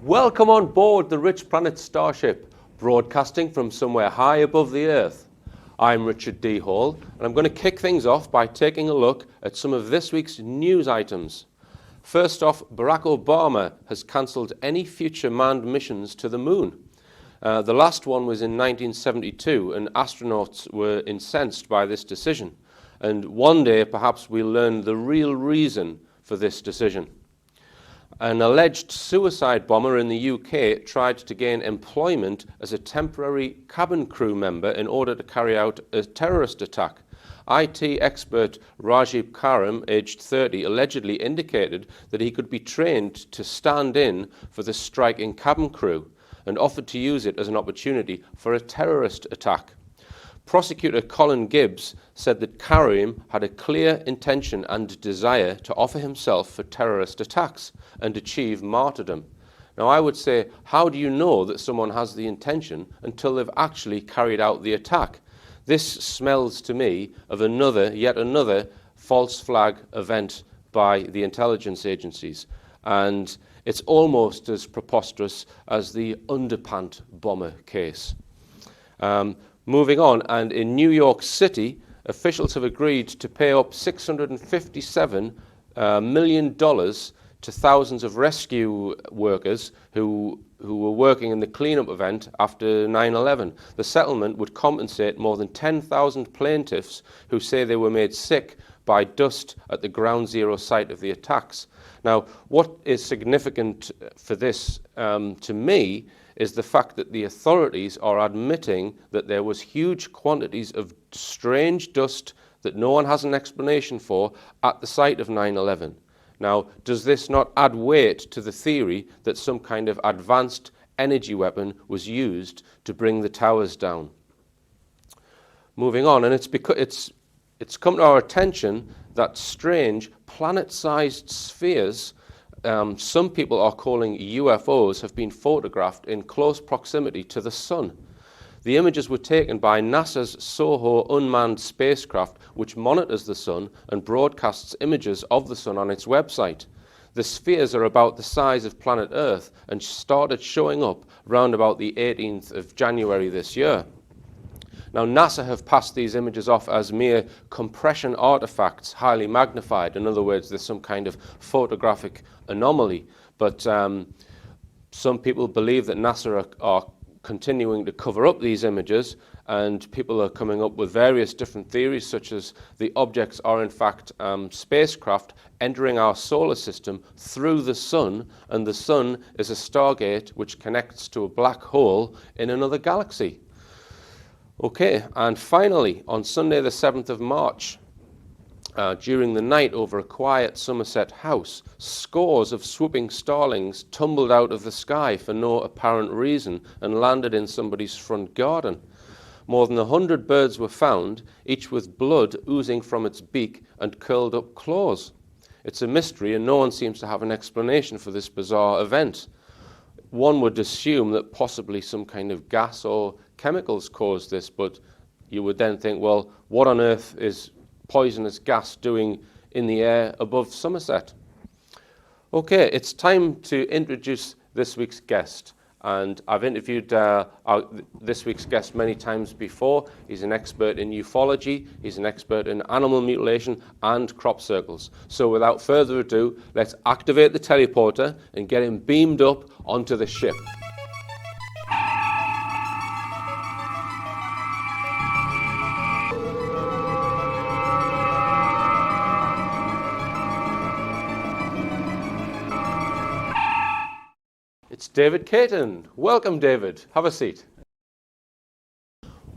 Welcome on board the Richplanet Starship, broadcasting from somewhere high above the Earth. I'm Richard D. Hall, and I'm going to kick things off by taking a look at some of this week's news items. First off, Barack Obama has cancelled any future manned missions to the moon. The last one was in 1972, and astronauts were incensed by this decision. And one day, perhaps we'll learn the real reason for this decision. An alleged suicide bomber in the UK tried to gain employment as a temporary cabin crew member in order to carry out a terrorist attack. IT expert Rajib Karim, aged 30, allegedly indicated that he could be trained to stand in for the striking cabin crew and offered to use it as an opportunity for a terrorist attack. Prosecutor Colin Gibbs said that Karim had a clear intention and desire to offer himself for terrorist attacks and achieve martyrdom. Now, I would say, how do you know that someone has the intention until they've actually carried out the attack? This smells to me of yet another false flag event by the intelligence agencies. And it's almost as preposterous as the underpant bomber case. Moving on, and in New York City, officials have agreed to pay up $657 million to thousands of rescue workers who were working in the cleanup event after 9/11. The settlement would compensate more than 10,000 plaintiffs who say they were made sick by dust at the ground zero site of the attacks. Now, what is significant for this to me is the fact that the authorities are admitting that there was huge quantities of strange dust that no one has an explanation for at the site of 9/11. Now, does this not add weight to the theory that some kind of advanced energy weapon was used to bring the towers down? Moving on, and it's come to our attention that strange planet-sized spheres some people are calling UFOs have been photographed in close proximity to the sun. The images were taken by NASA's SOHO unmanned spacecraft, which monitors the sun and broadcasts images of the sun on its website. The spheres are about the size of planet Earth and started showing up round about the 18th of January this year. Now, NASA have passed these images off as mere compression artifacts, highly magnified. In other words, there's some kind of photographic anomaly. But some people believe that NASA are continuing to cover up these images, and people are coming up with various different theories, such as the objects are in fact spacecraft entering our solar system through the sun, and the sun is a stargate which connects to a black hole in another galaxy. Okay, and finally, on Sunday the 7th of March, during the night over a quiet Somerset house, scores of swooping starlings tumbled out of the sky for no apparent reason and landed in somebody's front garden. More than 100 birds were found, each with blood oozing from its beak and curled up claws. It's a mystery, and no one seems to have an explanation for this bizarre event. One would assume that possibly some kind of gas or chemicals caused this, but you would then think, well, what on earth is poisonous gas doing in the air above Somerset? Okay, it's time to introduce this week's guest. And I've interviewed this week's guest many times before. He's an expert in ufology, he's an expert in animal mutilation and crop circles. So without further ado, let's activate the teleporter and get him beamed up onto the ship. It's David Cayton. Welcome, David. Have a seat.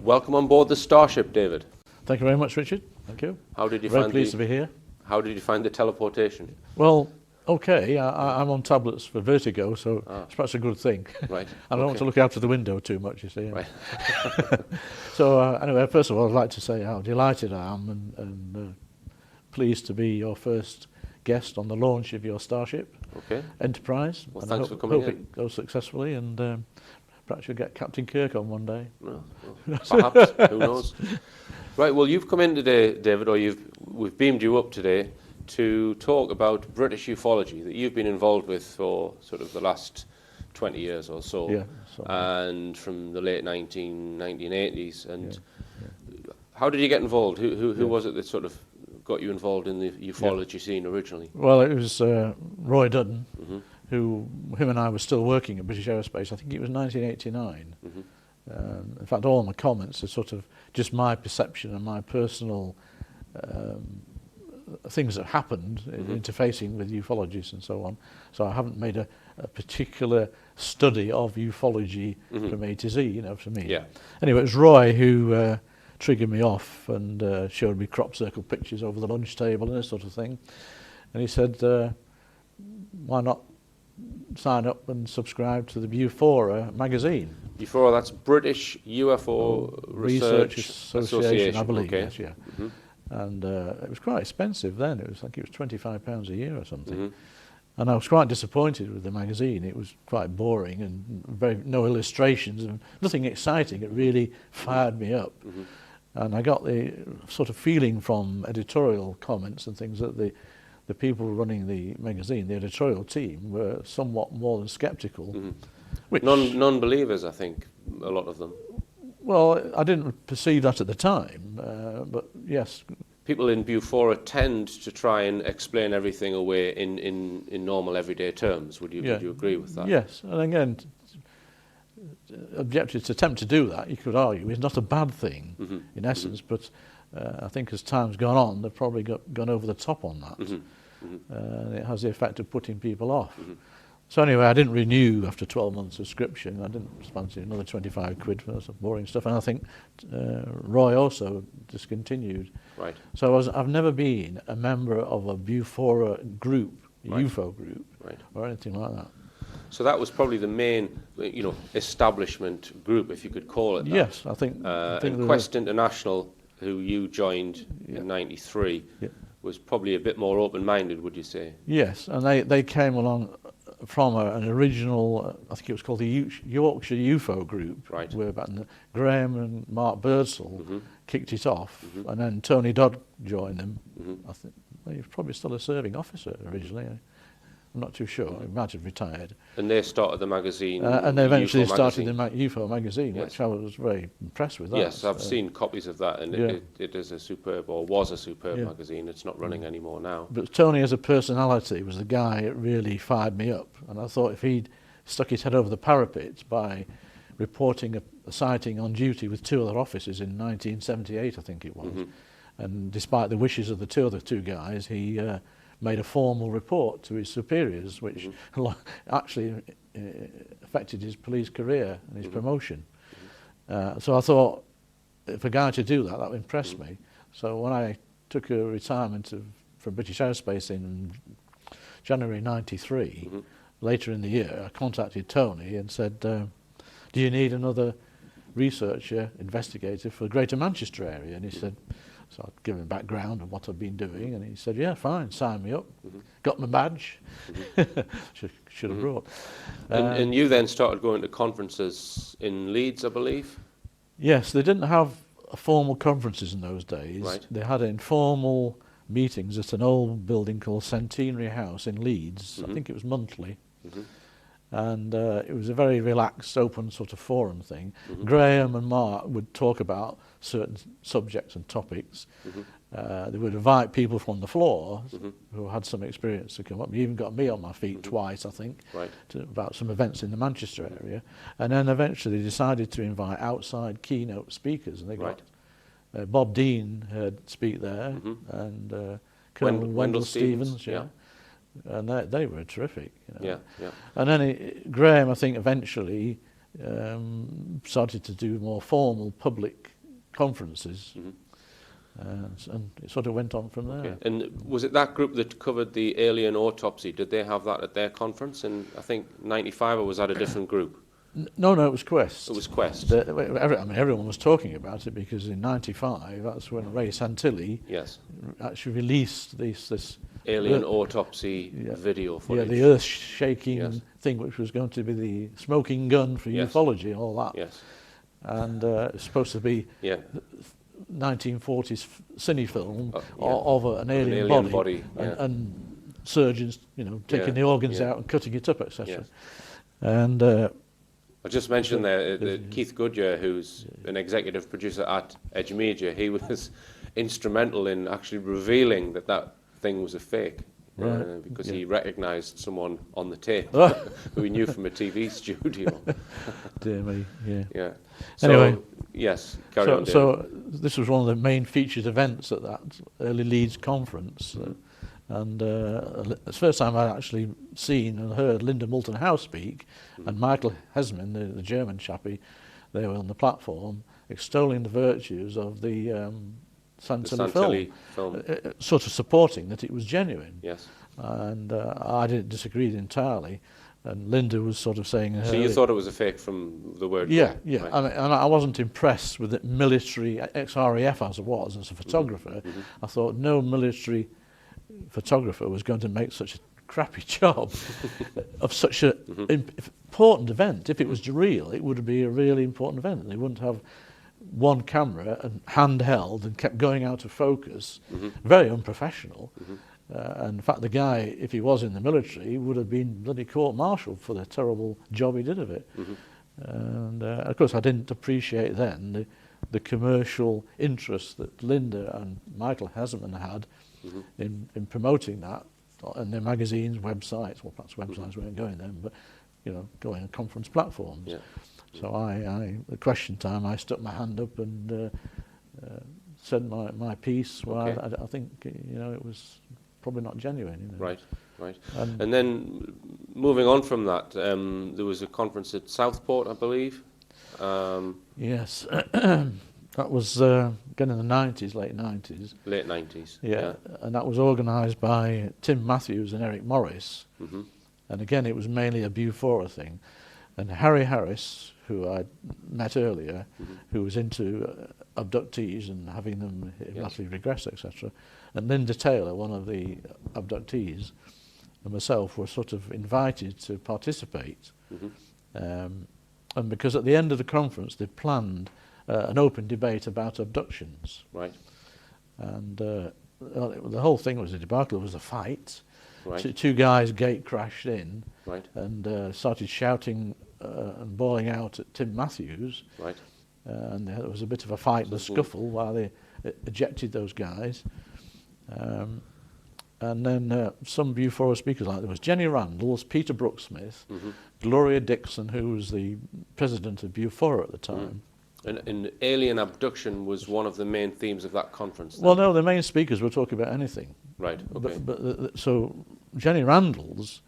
Welcome on board the Starship, David. Thank you very much, Richard. Thank you. How did you Very pleased to be here. How did you find the teleportation? Well, okay. I'm on tablets for vertigo, so it's perhaps a good thing. Right. I don't want to look out of the window too much, you see. Right. So anyway, first of all, I'd like to say how delighted I am and pleased to be your first guest on the launch of your Starship Enterprise. Well, and thanks for coming hope in. it goes successfely, and perhaps you'll get Captain Kirk on one day. Well, perhaps. Who knows? Right. Well, you've come in today, David, or we've beamed you up today to talk about British ufology that you've been involved with for sort of the last 20 years or so. Yeah. And from the late 1980s. And how did you get involved? Who was it that sort of got you involved in the ufology scene originally? Well, it was Roy Dudden, him and I were still working at British Aerospace. I think it was 1989. In fact, all my comments are sort of just my perception and my personal things that happened interfacing with ufologists and so on. So I haven't made a particular study of ufology from A to Z, you know, for me. Yeah. Anyway, it was Roy who triggered me off and showed me crop circle pictures over the lunch table and this sort of thing. And he said, why not sign up and subscribe to the Bufora magazine? Bufora, that's British UFO Research Association, I believe. Okay. Yes, yeah. And it was quite expensive then. It was £25 a year or something. And I was quite disappointed with the magazine. It was quite boring and no illustrations and nothing exciting. It really fired me up. And I got the sort of feeling from editorial comments and things that the people running the magazine, the editorial team, were somewhat more than sceptical. Which, non-believers, I think, a lot of them. Well, I didn't perceive that at the time, but yes. People in Bufora tend to try and explain everything away in normal everyday terms. Would you agree with that? Yes, and again, objectives to attempt to do that, you could argue, is not a bad thing in essence, but I think as time's gone on, they've probably gone over the top on that. And it has the effect of putting people off. So anyway, I didn't renew after 12 months subscription. I didn't fancy another 25 quid for some boring stuff. And I think Roy also discontinued. Right. So I've never been a member of a Bufora group, a UFO group, or anything like that. So that was probably the main, establishment group, if you could call it that. Yes, I think and Quest International, who you joined in '93, was probably a bit more open-minded, would you say? Yes, and they came along from an original, I think it was called the Yorkshire UFO Group, where Graham and Mark Birdsall kicked it off, and then Tony Dodd joined them. I think he was probably still a serving officer originally. I'm not too sure. He might have retired. And they started the magazine. And they eventually started the UFO magazine, which I was very impressed with. That. Yes, I've seen copies of that, and it is a superb, or was a superb magazine. It's not running anymore now. But Tony, as a personality, was the guy that really fired me up. And I thought if he'd stuck his head over the parapet by reporting a sighting on duty with two other officers in 1978, I think it was, and despite the wishes of the two guys, he made a formal report to his superiors, which actually affected his police career and his promotion. So I thought, for a guy to do that, that impressed me. So when I took a retirement from British Aerospace in January '93, later in the year, I contacted Tony and said, do you need another researcher, investigator for the Greater Manchester area? And he said, so I'd give him a background of what I'd been doing, and he said, yeah, fine, sign me up. Got my badge. Should have brought. And you then started going to conferences in Leeds, I believe? Yes, they didn't have formal conferences in those days. They had informal meetings at an old building called Centenary House in Leeds. I think it was monthly. And it was a very relaxed, open sort of forum thing. Graham and Mark would talk about certain subjects and topics. They would invite people from the floor who had some experience to come up. They even got me on my feet twice, I think, about some events in the Manchester area. And then eventually they decided to invite outside keynote speakers. And they got Bob Dean speak there, and Colonel Wendell Stevens. And they were terrific. And then Graham, I think, eventually started to do more formal public conferences, and it sort of went on from there. And was it that group that covered the alien autopsy? Did they have that at their conference? And I think '95, or was that a different group? No, it was Quest. It was Quest. Everyone was talking about it because in '95, that's when Ray Santilli actually released this alien autopsy video footage. The earth-shaking thing, which was going to be the smoking gun for ufology and all that. And it's supposed to be 1940s cine film of an alien body. And surgeons, taking the organs out and cutting it up, etc. And I just mentioned there that Keith Goodyear, who's an executive producer at Edge Media, he was instrumental in actually revealing that that thing was a fake. Right. Because he recognised someone on the tape Oh. who he knew from a TV studio. Dear me, yeah. Yeah. So, Anyway, yes, carry on, David. so this was one of the main featured events at that early Leeds conference. And it's the first time I'd actually seen and heard Linda Moulton Howe speak, and Michael Hesman, the German chappie, they were on the platform extolling the virtues of the Santilli film. Sort of supporting that it was genuine. Yes. And I didn't disagree entirely. And Linda was sort of saying... So you thought it was a fake from the word Yeah, go? yeah. Right. And I wasn't impressed with the military, ex-RAF as it was, as a photographer. I thought no military photographer was going to make such a crappy job of such an important event. If it was real, it would be a really important event. They wouldn't have one camera and handheld and kept going out of focus. Very unprofessional. And in fact, the guy, if he was in the military, would have been bloody court-martialed for the terrible job he did of it. And of course, I didn't appreciate then the commercial interest that Linda and Michael Hesman had in promoting that, and their magazines, websites. Well, perhaps websites weren't going then, but going on conference platforms. Yeah. So at question time, I stuck my hand up and said my piece. Well, Okay. I think it was probably not genuine. Right. And then moving on from that, there was a conference at Southport, I believe. Yes. That was again in the 90s, late 90s. Late 90s. Yeah. And that was organised by Tim Matthews and Eric Morris. And again, it was mainly a Bufora thing. And Harry Harris, who I met earlier, who was into abductees and having them laterally regress, etc. And Linda Taylor, one of the abductees, and myself were sort of invited to participate. And because at the end of the conference, they planned an open debate about abductions. Right. And the whole thing was a debacle. It was a fight. Right. Two guys gate crashed in. Right. And started shouting and bawling out at Tim Matthews. Right. And there was a bit of a fight and a scuffle while they ejected those guys. And then some Bufora speakers, like there was Jenny Randalls, Peter Brooksmith, Gloria Dixon, who was the president of Bufora at the time. And alien abduction was one of the main themes of that conference then? Well, no, the main speakers were talking about anything. Right, okay. But so Jenny Randalls,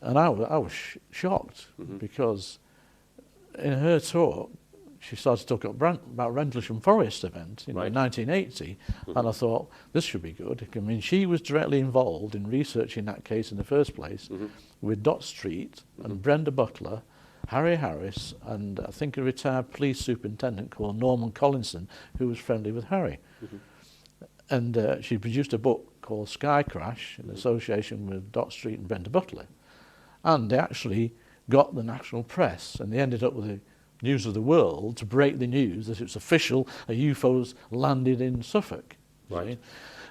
and I was shocked because in her talk, she started talking about Rendlesham Forest event in 1980, and I thought, this should be good. I mean, she was directly involved in researching that case in the first place with Dot Street and Brenda Butler, Harry Harris, and I think a retired police superintendent called Norman Collinson, who was friendly with Harry. And she produced a book called Sky Crash in association with Dot Street and Brenda Butler. And they actually got the national press, and they ended up with the News of the World to break the news that it was official, a UFO's landed in Suffolk. Right.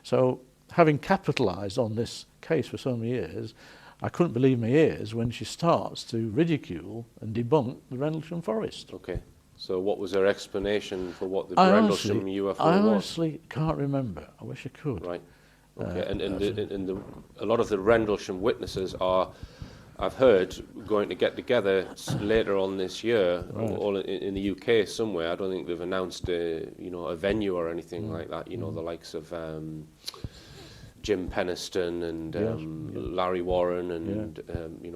So having capitalised on this case for so many years, I couldn't believe my ears when she starts to ridicule and debunk the Rendlesham Forest. Okay. So what was her explanation for what the Rendlesham UFO was? I honestly can't remember. I wish I could. Right. Okay. A lot of the Rendlesham witnesses are, I've heard, going to get together later on this year, all in the UK somewhere. I don't think they've announced a venue or anything like that. The likes of Jim Penniston and Larry Warren and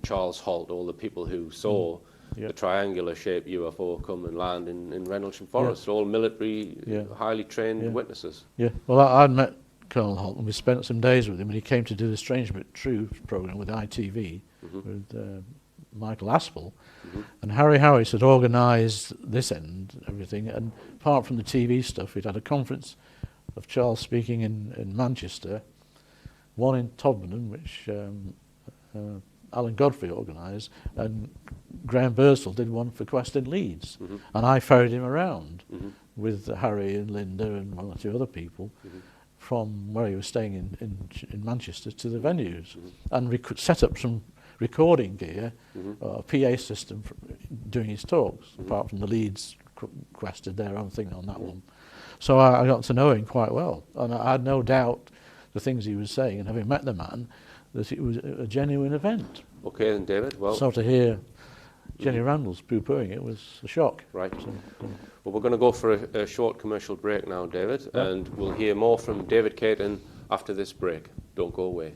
Charles Holt, all the people who saw the triangular-shaped UFO come and land in Rendlesham Forest, all military, highly trained witnesses. Yeah. Well, I'd met Colonel Holt, and we spent some days with him when he came to do the Strange But True programme with ITV with Michael Aspel. And Harry Harris had organised this end, everything, and apart from the TV stuff, we'd had a conference of Charles speaking in Manchester, one in Todmorden, which Alan Godfrey organised, and Graham Birstall did one for Quest in Leeds. And I ferried him around with Harry and Linda and one or two other people from where he was staying in Manchester to the venues. And we could set up some recording gear, a PA system for doing his talks, apart from the Leeds Quest did their own thing on that one. So I got to know him quite well, and I had no doubt the things he was saying, and having met the man, that it was a genuine event. Okay then, David. Well, so to hear Jenny Randall's poo-pooing it was a shock. Right. So, well, we're going to go for a short commercial break now, David, and we'll hear more from David Cayton after this break. Don't go away.